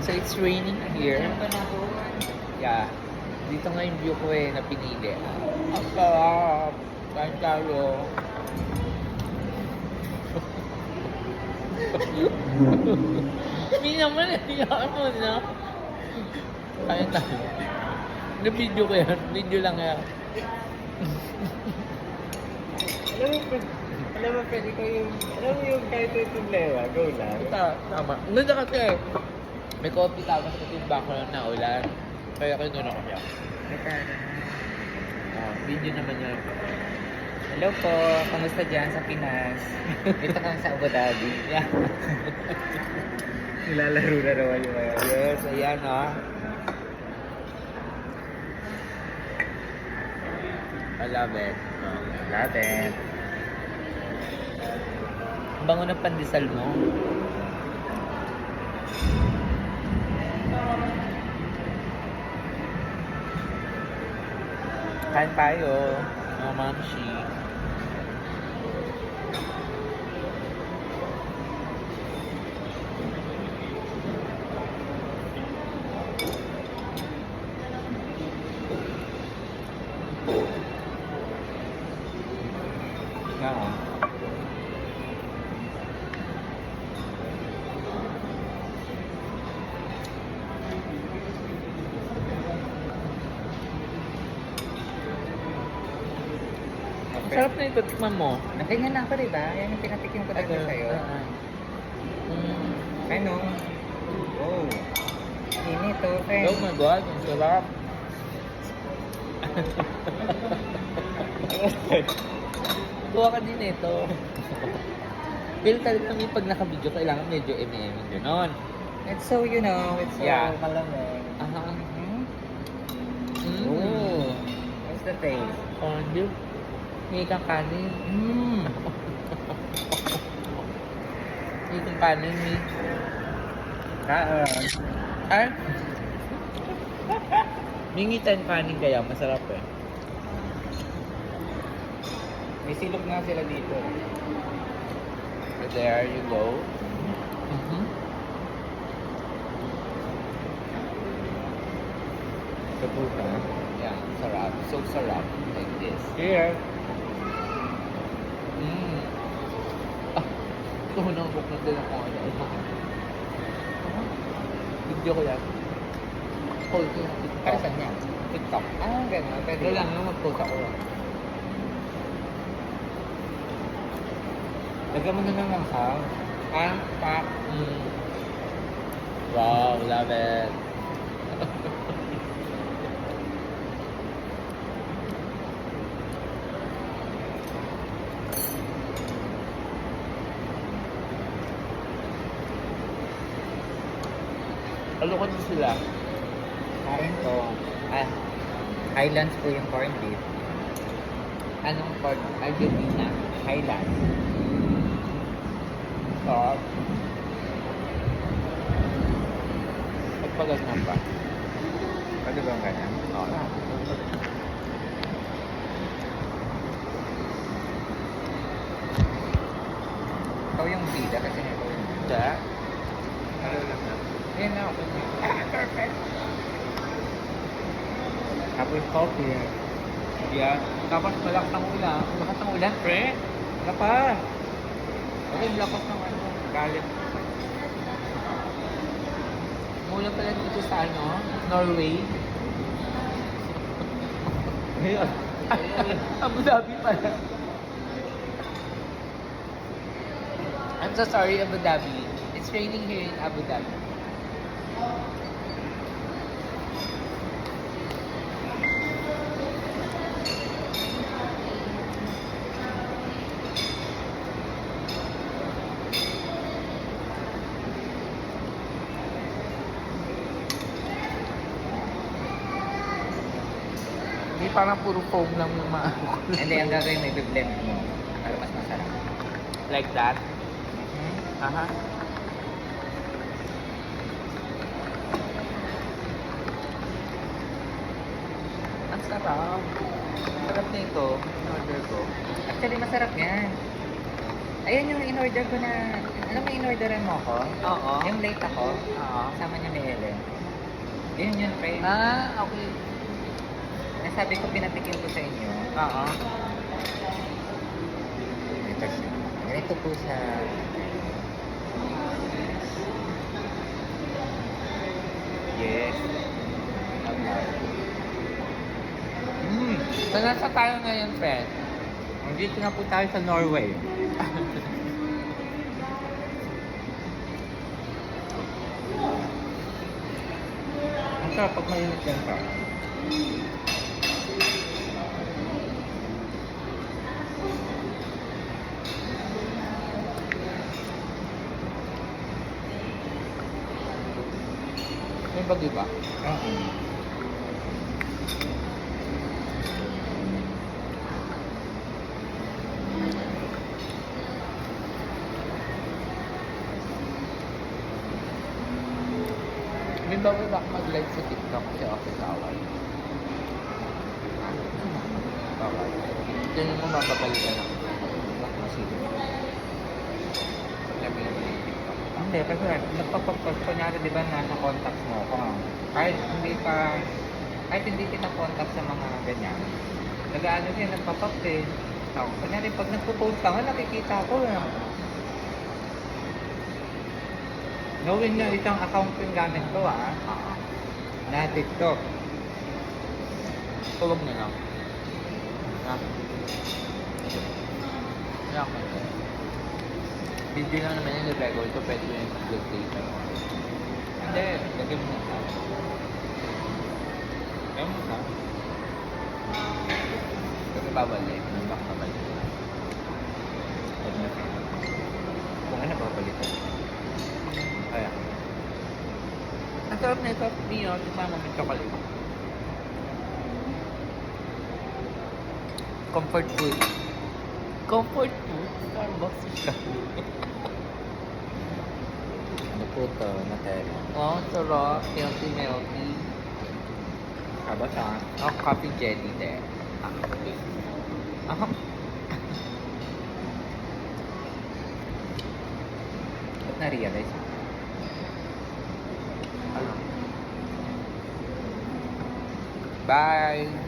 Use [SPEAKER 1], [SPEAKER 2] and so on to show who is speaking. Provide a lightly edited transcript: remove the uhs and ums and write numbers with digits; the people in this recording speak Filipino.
[SPEAKER 1] So it's raining here. Yeah. Dito nga yung view ko na pinili. Ang sarap. Kain tayo. Hindi naman, hiyaan mo na. Kain tayo. Na-video ko yan. Video lang yan.
[SPEAKER 2] Alam mo, pwede ko yung, alam mo yung kahit may problema, go lang.
[SPEAKER 1] Tama. Ganda kasi. May coffee tapos kasi yung background na ulan. Kaya kinuha ko siya. Video naman yun.
[SPEAKER 2] Hello po, kamusta dyan sa Pinas? Dito kami sa Abu Dhabi.
[SPEAKER 1] Yeah.
[SPEAKER 2] Nilalaro na naman yung mga.
[SPEAKER 1] Yes, ayan I love it.
[SPEAKER 2] Love it.
[SPEAKER 1] Ang bango ng pandesal mo. Kain tayo, mga mamshi. Sarap na ito, tikman mo.
[SPEAKER 2] Natingin na ako, diba? Yan yung pinatikim ko dati sa'yo. Ano? Oh. Init to, friend.
[SPEAKER 1] Oh my God, ang sarap. Kuha ka din ito. Pero talaga kami pag naka-video, kailangan medyo eme-eme gano'n.
[SPEAKER 2] It's so, you know, it's so malamig. Ooh. What's the taste?
[SPEAKER 1] Fondue. May kang kanin. May kang kanin, may... Ay? Mingitan kanin kaya, masarap eh.
[SPEAKER 2] May silog nga sila dito.
[SPEAKER 1] There you go.
[SPEAKER 2] Kapuka.
[SPEAKER 1] Yeah, sarap. So sarap. Like this.
[SPEAKER 2] Here.
[SPEAKER 1] Tumunang book na din ako. Video ko yan. Hold ko yung TikTok.
[SPEAKER 2] Para saan yan?
[SPEAKER 1] TikTok.
[SPEAKER 2] Gano'n. Pwede
[SPEAKER 1] Kailangan nga mag-post ako.
[SPEAKER 2] Lagyan mo na naman ka.
[SPEAKER 1] Pak. Wow, love it. Ano ko din sila?
[SPEAKER 2] Kain ko. Highlands po yung corned beef.
[SPEAKER 1] Anong part? Argentina.
[SPEAKER 2] Highlands.
[SPEAKER 1] Sarap. Pagpaganyan pa.
[SPEAKER 2] Pwede ba ang ganyan?
[SPEAKER 1] Oo.
[SPEAKER 2] Ikaw yung bida kasi ito yung...
[SPEAKER 1] Kaya?
[SPEAKER 2] Yan na ako. Perfect. Tapos coffee.
[SPEAKER 1] Yeah. Tapos malakas ang ulan. Malakas ang ulan, pre.
[SPEAKER 2] Ano pa?
[SPEAKER 1] Okay, lakas ng galit. Mula pala dito sa Norway. Abu Dhabi pala. I'm so sorry, Abu Dhabi. It's raining here in Abu Dhabi. Hindi parang puro foam lang yung maano.
[SPEAKER 2] Hindi, ang gagawin may blend mo. Para mas masarap.
[SPEAKER 1] Like that. Aha. Ang sarap. Sarap nito. In-order ko.
[SPEAKER 2] Actually, masarap yan. Ayan yung in-order ko na Alam mo, in-orderan mo ako?
[SPEAKER 1] Oo.
[SPEAKER 2] Yung late ako,
[SPEAKER 1] Oo.
[SPEAKER 2] kasama niya ni Ellen. Yun, pre.
[SPEAKER 1] Okay.
[SPEAKER 2] Nasabi ko, pinatikim ko sa inyo.
[SPEAKER 1] Oo.
[SPEAKER 2] Ito siya. Ganito po siya. Yes.
[SPEAKER 1] So, nasa tayo ngayon, friend?
[SPEAKER 2] Dito na po tayo sa Norway. Ang sarap pag mainit yan pa.
[SPEAKER 1] May bagay ba?
[SPEAKER 2] Oo.
[SPEAKER 1] May bagay ba ako mag-live sa TikTok kasi office hour?
[SPEAKER 2] Bawal.
[SPEAKER 1] Ganyan mo mapapalitan ako.
[SPEAKER 2] Bakit masilo?
[SPEAKER 1] Sabi naman yung TikTok.
[SPEAKER 2] Hindi, kasi nagpapapos ko niya, di ba, nasa contacts mo ko. Kahit hindi kita contact sa mga ganyan. Nag-ano siya, nagpapap eh. So, kunyari, pag nagpo-post ka nga, nakikita ko eh. Knowing na isang account yung gamit ko na TikTok.
[SPEAKER 1] Tulog na lang. Ha? Kaya ako ito. Video lang naman yung Rebecca. Ito pwede mo yung vlog data.
[SPEAKER 2] Hindi.
[SPEAKER 1] Lagyan mo na.
[SPEAKER 2] Ewan mo ka.
[SPEAKER 1] Kasi babalik. Back na balik.
[SPEAKER 2] Huwag na. Kung ano, papalitan.
[SPEAKER 1] Kaya. Ang sarap na ito. Nino, tignan mo may chocolate. Comfort food. Comfort food? Starbucks siya.
[SPEAKER 2] Ano po ito? Nutella.
[SPEAKER 1] Oh, sarap. Milky.
[SPEAKER 2] Aba siya.
[SPEAKER 1] Oh, coffee jelly there. Ah.
[SPEAKER 2] Ba't na-realize?
[SPEAKER 1] Ano? Bye!